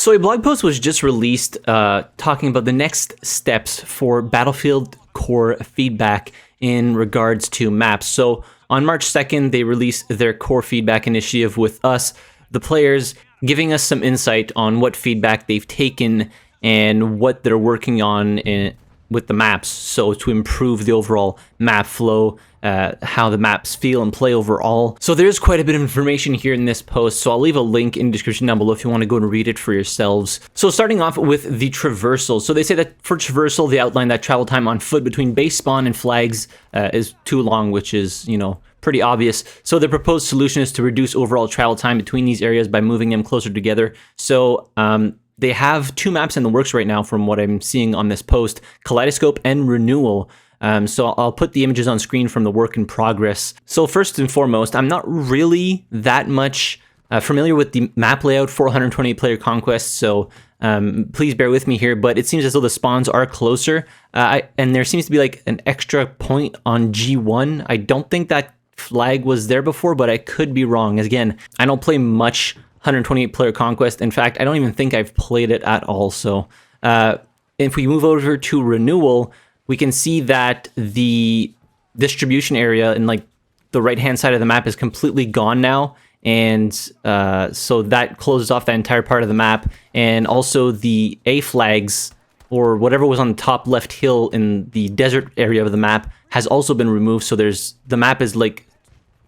So a blog post was just released talking about the next steps for Battlefield core feedback in regards to maps. So on March 2nd, they released their core feedback initiative with us, the players, giving us some insight on what feedback they've taken and what they're working on with the maps. So to improve the overall map flow, how the maps feel and play overall. So there's quite a bit of information here in this post, so I'll leave a link in the description down below if you want to go and read it for yourselves. So starting off with the Traversal. So they say that for Traversal, they outline that travel time on foot between base spawn and flags is too long, which is, you know, pretty obvious. So the proposed solution is to reduce overall travel time between these areas by moving them closer together. So they have two maps in the works right now from what I'm seeing on this post, Kaleidoscope and Renewal. So I'll put the images on screen from the work in progress. So first and foremost, I'm not really that much familiar with the map layout for 128 player conquest, so please bear with me here, but it seems as though the spawns are closer, and there seems to be like an extra point on G1. I don't think that flag was there before, but I could be wrong. Again, I don't play much 128 player conquest. In fact, I don't even think I've played it at all. So if we move over to Renewal, we can see that the distribution area in like the right-hand side of the map is completely gone now. And so that closes off that entire part of the map. And also the A flags, or whatever was on the top left hill in the desert area of the map, has also been removed. So the map is like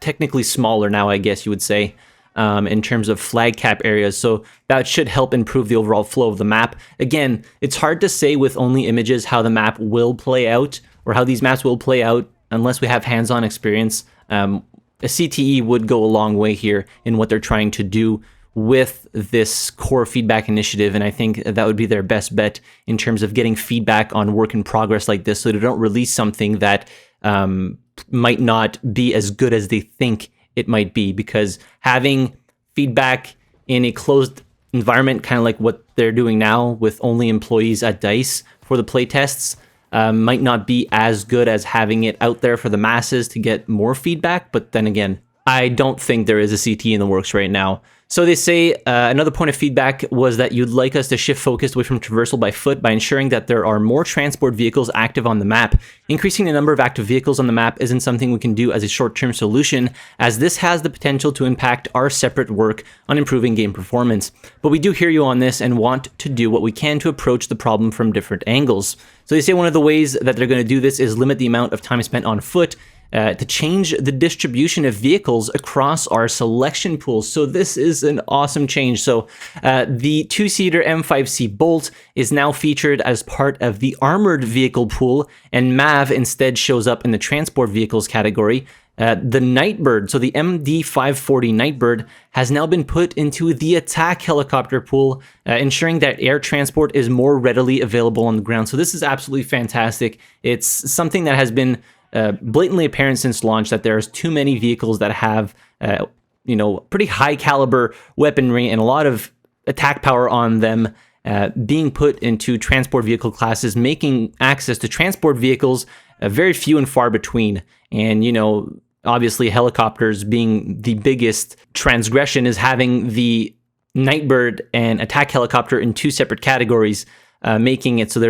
technically smaller now, I guess you would say, in terms of flag cap areas. So that should help improve the overall flow of the map. Again, it's hard to say with only images how the map will play out, or how these maps will play out, unless we have hands-on experience. A CTE would go a long way here in what they're trying to do with this core feedback initiative, and I think that would be their best bet in terms of getting feedback on work in progress like this, so they don't release something that might not be as good as they think it might be, because having feedback in a closed environment, kind of like what they're doing now with only employees at DICE for the playtests, might not be as good as having it out there for the masses to get more feedback. But then again, I don't think there is a CT in the works right now. So they say another point of feedback was that you'd like us to shift focus away from traversal by foot by ensuring that there are more transport vehicles active on the map. Increasing the number of active vehicles on the map isn't something we can do as a short-term solution, as this has the potential to impact our separate work on improving game performance. But we do hear you on this and want to do what we can to approach the problem from different angles. So they say one of the ways that they're going to do this is limit the amount of time spent on foot, to change the distribution of vehicles across our selection pools. So this is an awesome change. So the two-seater M5C Bolt is now featured as part of the armored vehicle pool, and MAV instead shows up in the transport vehicles category. The Nightbird, so the MD540 Nightbird, has now been put into the attack helicopter pool, ensuring that air transport is more readily available on the ground. So this is absolutely fantastic. It's something that has been blatantly apparent since launch, that there's too many vehicles that have, pretty high caliber weaponry and a lot of attack power on them, being put into transport vehicle classes, making access to transport vehicles very few and far between. And, obviously helicopters being the biggest transgression is having the Nightbird and attack helicopter in two separate categories, making it so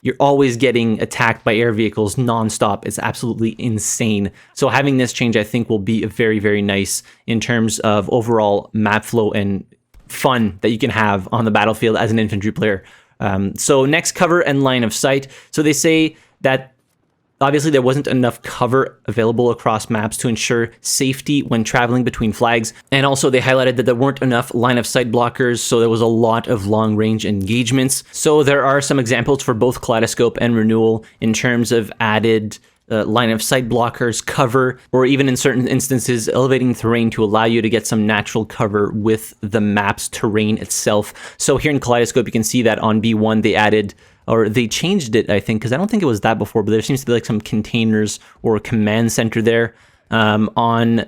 you're always getting attacked by air vehicles nonstop. It's absolutely insane. So having this change, I think, will be very, very nice in terms of overall map flow and fun that you can have on the battlefield as an infantry player. So next, cover and line of sight. So they say that obviously there wasn't enough cover available across maps to ensure safety when traveling between flags. And also they highlighted that there weren't enough line of sight blockers, so there was a lot of long range engagements. So there are some examples for both Kaleidoscope and Renewal in terms of added line of sight blockers, cover, or even in certain instances, elevating terrain to allow you to get some natural cover with the map's terrain itself. So here in Kaleidoscope, you can see that on B1 they added, or they changed it, I think, because I don't think it was that before, but there seems to be like some containers or a command center there. On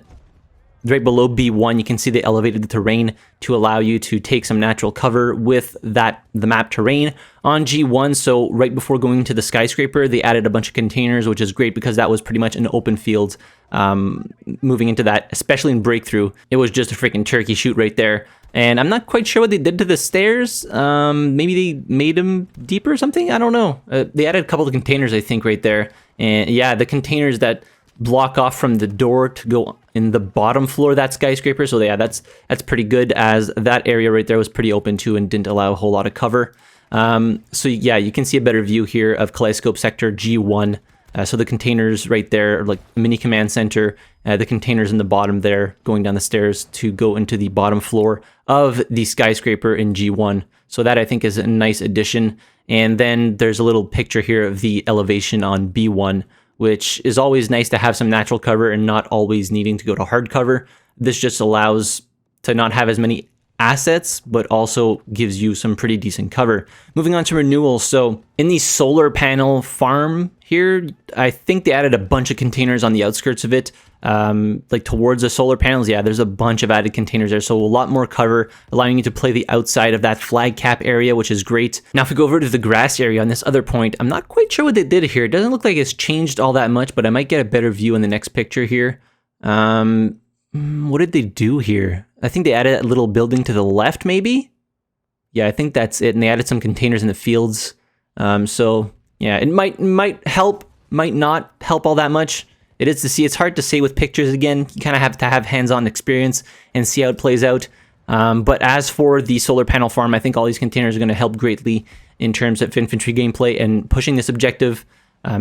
right below B1, you can see they elevated the terrain to allow you to take some natural cover with the map terrain. On G1, so right before going to the skyscraper, they added a bunch of containers, which is great because that was pretty much an open field. Moving into that, especially in Breakthrough, it was just a freaking turkey shoot right there. And I'm not quite sure what they did to the stairs. Maybe they made them deeper or something? I don't know. They added a couple of containers, I think, right there. And yeah, the containers that block off from the door to go in the bottom floor of that skyscraper. So yeah, that's pretty good, as that area right there was pretty open too and didn't allow a whole lot of cover. So yeah, you can see a better view here of Kaleidoscope Sector G1. So the containers right there are like mini command center, the containers in the bottom there going down the stairs to go into the bottom floor of the skyscraper in G1. So that I think is a nice addition. And then there's a little picture here of the elevation on B1, which is always nice to have some natural cover and not always needing to go to hard cover. This just allows to not have as many assets, but also gives you some pretty decent cover. Moving on to Renewal. So in the solar panel farm here, I think they added a bunch of containers on the outskirts of it, like towards the solar panels. Yeah, there's a bunch of added containers there, so a lot more cover, allowing you to play the outside of that flag cap area, which is great. Now, if we go over to the grass area on this other point, I'm not quite sure what they did here. It doesn't look like it's changed all that much, but I might get a better view in the next picture here. What did they do here? I think they added a little building to the left, maybe? Yeah, I think that's it. And they added some containers in the fields. So yeah, it might help, might not help all that much. It is to see. It's hard to say with pictures again. You kind of have to have hands-on experience and see how it plays out. But as for the solar panel farm, I think all these containers are going to help greatly in terms of infantry gameplay and pushing this objective.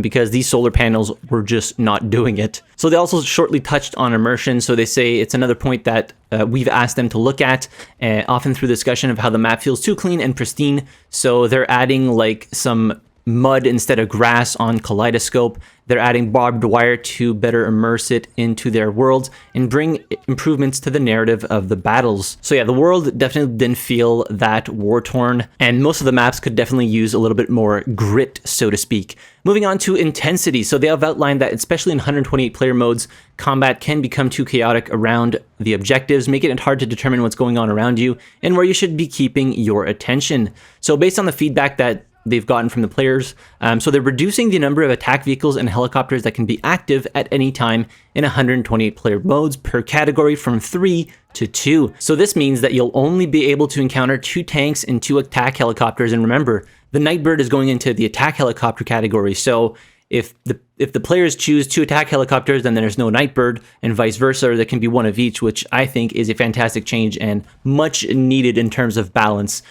Because these solar panels were just not doing it. So they also shortly touched on immersion. So they say it's another point that we've asked them to look at, often through discussion of how the map feels too clean and pristine. So they're adding like some mud instead of grass on Kaleidoscope. They're adding barbed wire to better immerse it into their world and bring improvements to the narrative of the battles. So yeah, the world definitely didn't feel that war-torn, and most of the maps could definitely use a little bit more grit, so to speak. Moving on to intensity. So they have outlined that, especially in 128 player modes, combat can become too chaotic around the objectives, making it hard to determine what's going on around you and where you should be keeping your attention. So based on the feedback that they've gotten from the players. So they're reducing the number of attack vehicles and helicopters that can be active at any time in 128 player modes per category from 3 to 2. So this means that you'll only be able to encounter 2 tanks and 2 attack helicopters. And remember, the Nightbird is going into the attack helicopter category. So if the players choose 2 attack helicopters, then there's no Nightbird, and vice versa. There can be 1 of each, which I think is a fantastic change and much needed in terms of balance.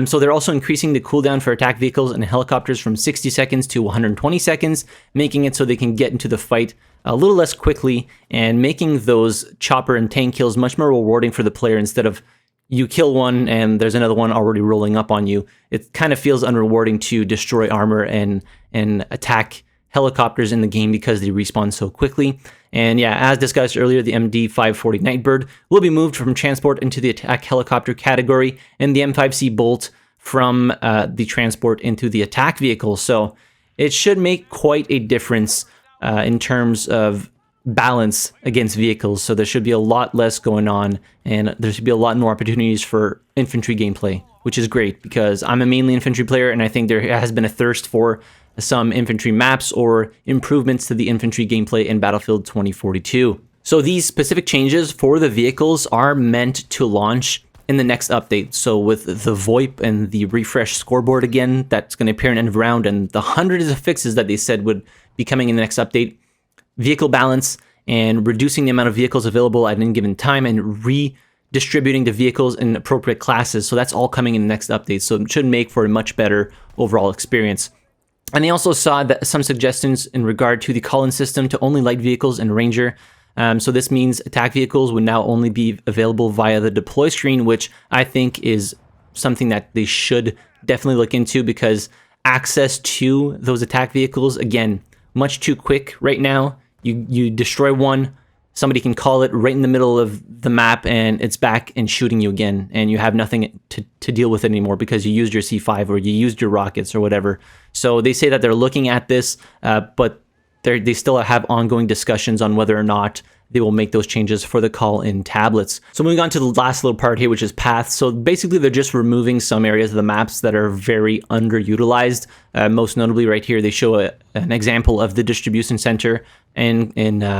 So they're also increasing the cooldown for attack vehicles and helicopters from 60 seconds to 120 seconds, making it so they can get into the fight a little less quickly and making those chopper and tank kills much more rewarding for the player instead of you kill one and there's another one already rolling up on you. It kind of feels unrewarding to destroy armor and attack helicopters in the game because they respawn so quickly. And yeah, as discussed earlier, the MD540 Nightbird will be moved from transport into the attack helicopter category, and the M5C Bolt from the transport into the attack vehicle. So it should make quite a difference in terms of balance against vehicles. So there should be a lot less going on, and there should be a lot more opportunities for infantry gameplay, which is great because I'm a mainly infantry player, and I think there has been a thirst for some infantry maps or improvements to the infantry gameplay in Battlefield 2042. So these specific changes for the vehicles are meant to launch in the next update. So with the VoIP and the refresh scoreboard again, that's going to appear in end of round, and the hundreds of fixes that they said would be coming in the next update, vehicle balance and reducing the amount of vehicles available at any given time and redistributing the vehicles in appropriate classes. So that's all coming in the next update. So it should make for a much better overall experience. And they also saw that some suggestions in regard to the call-in system to only light vehicles and Ranger. So this means attack vehicles would now only be available via the deploy screen, which I think is something that they should definitely look into because access to those attack vehicles, again, much too quick right now. You destroy one, somebody can call it right in the middle of the map and it's back and shooting you again, and you have nothing to deal with it anymore because you used your C5 or you used your rockets or whatever. So they say that they're looking at this, but they still have ongoing discussions on whether or not they will make those changes for the call-in tablets. So moving on to the last little part here, which is paths. So basically they're just removing some areas of the maps that are very underutilized. Most notably right here, they show an example of the distribution center in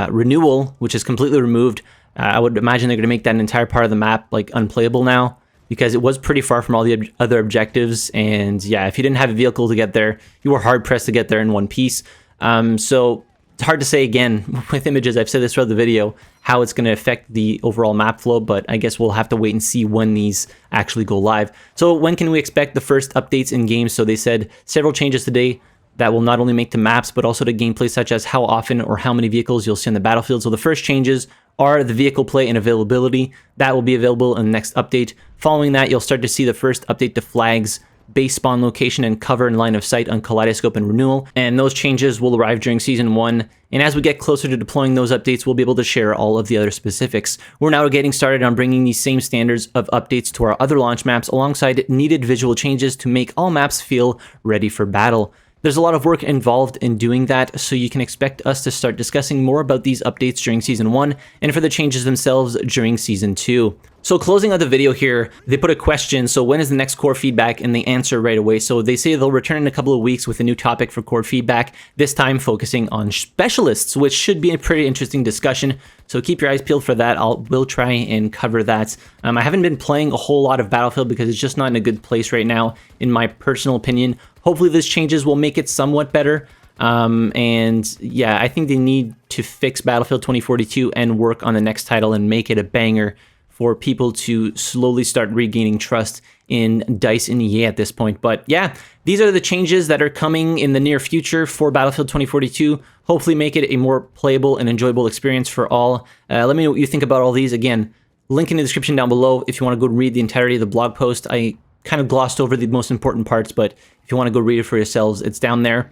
Renewal, which is completely removed. I would imagine they're going to make that entire part of the map like unplayable now. because it was pretty far from all the other objectives. And yeah, if you didn't have a vehicle to get there, you were hard pressed to get there in one piece. So it's hard to say, again, with images, I've said this throughout the video, how it's going to affect the overall map flow, but I guess we'll have to wait and see when these actually go live. So when can we expect the first updates in games? So they said several changes today that will not only make the maps, but also the gameplay, such as how often or how many vehicles you'll see on the battlefield. So the first changes are the vehicle play and availability. That will be available in the next update. Following that, you'll start to see the first update to flags, base spawn location, and cover and line of sight on Kaleidoscope and Renewal. And those changes will arrive during Season 1. And as we get closer to deploying those updates, we'll be able to share all of the other specifics. We're now getting started on bringing these same standards of updates to our other launch maps alongside needed visual changes to make all maps feel ready for battle. There's a lot of work involved in doing that, so you can expect us to start discussing more about these updates during Season 1 and for the changes themselves during Season 2. So closing out the video here, they put a question, so when is the next core feedback, and they answer right away. So they say they'll return in a couple of weeks with a new topic for core feedback, this time focusing on specialists, which should be a pretty interesting discussion. So keep your eyes peeled for that. We'll try and cover that. I haven't been playing a whole lot of Battlefield because it's just not in a good place right now, in my personal opinion. Hopefully these changes will make it somewhat better. And yeah, I think they need to fix Battlefield 2042 and work on the next title and make it a banger for people to slowly start regaining trust in DICE and EA at this point. But yeah, these are the changes that are coming in the near future for Battlefield 2042. Hopefully make it a more playable and enjoyable experience for all. Let me know what you think about all these. Again, link in the description down below if you want to go read the entirety of the blog post. I kind of glossed over the most important parts, but if you want to go read it for yourselves, it's down there.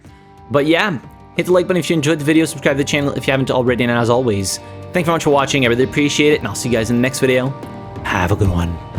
But yeah, hit the like button if you enjoyed the video, subscribe to the channel if you haven't already, and as always, thank you very much for watching. I really appreciate it, and I'll see you guys in the next video. Have a good one.